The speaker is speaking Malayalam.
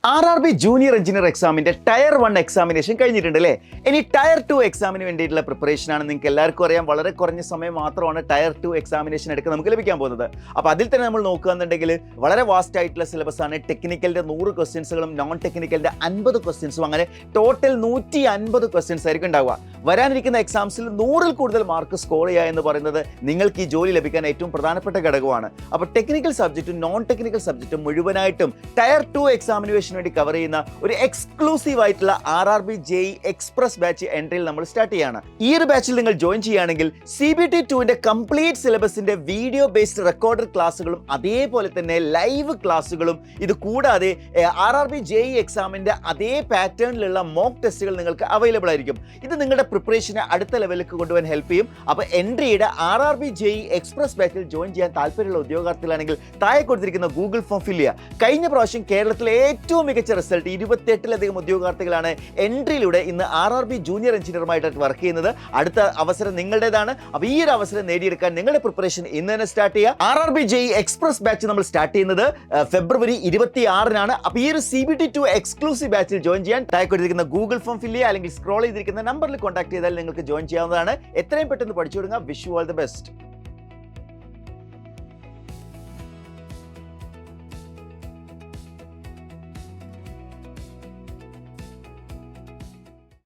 RRB ജൂനിയർ എഞ്ചിനീയർ എക്സാമിന്റെ ടയർ 1 എക്സാമിനേഷൻ കഴിഞ്ഞിട്ടുണ്ട് അല്ലേ? ഇനി ടയർ 2 എക്സാമിന് വേണ്ടിയിട്ടുള്ള പ്രിപ്പറേഷൻ ആണ്. നിങ്ങൾക്ക് എല്ലാവർക്കും അറിയാം, വളരെ കുറഞ്ഞ സമയം മാത്രമാണ് ടയർ 2 എക്സാമിനേഷൻ എടുക്കാൻ നമുക്ക് ലഭിക്കാൻ പോകുന്നത്. അപ്പോൾ അതിൽ തന്നെ നമ്മൾ നോക്കുകയാണെന്നുണ്ടെങ്കിൽ വളരെ വാസ്റ്റ് ആയിട്ടുള്ള സിലബസ് ആണ്. ടെക്നിക്കലിന്റെ 100 ക്വസ്റ്റ്യൻസുകളും നോൺ ടെക്നിക്കലിന്റെ 50 ക്വസ്റ്റ്യൻസും, അങ്ങനെ ടോട്ടൽ 150 ക്വസ്റ്റ്യൻസ് ആയിരിക്കും ഉണ്ടാവുക. വരാനിരിക്കുന്ന എക്സാംസിൽ 100-ൽ കൂടുതൽ മാർക്ക് സ്കോർ ചെയ്യുക എന്ന് പറയുന്നത് നിങ്ങൾക്ക് ഈ ജോലി ലഭിക്കാൻ ഏറ്റവും പ്രധാനപ്പെട്ട ഘടകമാണ്. അപ്പോൾ ടെക്നിക്കൽ സബ്ജക്റ്റും നോൺ ടെക്നിക്കൽ സബ്ജക്റ്റും മുഴുവനായിട്ടും ടയർ 2 എക്സാമിനേഷൻ വേണ്ടി കവർ ചെയ്യുന്ന ഒരു എക്സ്ക്ലൂസീവ് ആയിട്ടുള്ള RRB JEE എക്സ്പ്രസ് ബാച്ച് എൻട്രിയിൽ നമ്മൾ സ്റ്റാർട്ട് ചെയ്യാണ്. ഈ ഒരു ബാച്ചിൽ നിങ്ങൾ ജോയിൻ ചെയ്യുകയാണെങ്കിൽ CBT2ന്റെ കംപ്ലീറ്റ് സിലബസിന്റെ വീഡിയോ ബേസ്ഡ് റെക്കോർഡഡ് ക്ലാസ്സുകളും അതേപോലെ തന്നെ ലൈവ് ക്ലാസ്സുകളും, ഇത് കൂടാതെ RRB JEE എക്സാമിന്റെ അതേ പാറ്റേണിലുള്ള മോക്ക് ടെസ്റ്റുകൾ നിങ്ങൾക്ക് അവൈലബിൾ ആയിരിക്കും. ഇത് നിങ്ങളുടെ പ്രിപ്പറേഷനെ അടുത്ത ലെവലിലേക്ക് കൊണ്ടുപോകാൻ ഹെൽപ്പ് ചെയ്യും. അപ്പോൾ എൻട്രിയുടെ RRB JEE എക്സ്പ്രസ് ബാച്ചിൽ ജോയിൻ ചെയ്യാൻ താല്പര്യമുള്ള ഉദ്യോഗാർത്ഥികളാണെങ്കിൽ താഴെ കൊടുത്തിരിക്കുന്ന ഗൂഗിൾ ഫോം ഫില്ല് ചെയ്യുക. കഴിഞ്ഞ പ്രാവശ്യം കേരളത്തിലെ ഏറ്റവും മികച്ച റിസൾട്ട് 28-ലധികം ഉദ്യോഗാർത്ഥികളാണ് എൻട്രിയിലൂടെ ഇന്ന് RRB ജൂനിയർ എഞ്ചിനീയറുമായിട്ട് വർക്ക് ചെയ്യുന്നത്. അടുത്ത അവസരം നിങ്ങളുടേതാണ്. അപ്പോൾ ഈ ഒരു അവസരം നേടിയെടുക്കാൻ നിങ്ങളുടെ പ്രിപ്പറേഷൻ ഇന്ന് തന്നെ സ്റ്റാർട്ട് ചെയ്യുക. RRB JEE എക്സ്പ്രസ് ബാച്ച് നമ്മൾ സ്റ്റാർട്ട് ചെയ്യുന്നത് ഫെബ്രുവരി 26-നാണ്. അപ്പോൾ ഈ ഒരു CBT2 എക്സ്ക്ലൂസീവ് ബാച്ചിൽ ജോയിൻ ചെയ്യാൻ താഴെ കൊടുത്തിരിക്കുന്ന ഗൂഗിൾ ഫോം ഫില്ല് ചെയ്യുക, അല്ലെങ്കിൽ സ്ക്രോൾ ചെയ്തിരിക്കുന്ന നമ്പറിൽ കോൺടാക്ട് ചെയ്താൽ നിങ്ങൾക്ക് ജോയിൻ ചെയ്യാവുന്നതാണ്. എത്രയും പെട്ടെന്ന് പഠിച്ചു തുടങ്ങുക. Wish you all the best.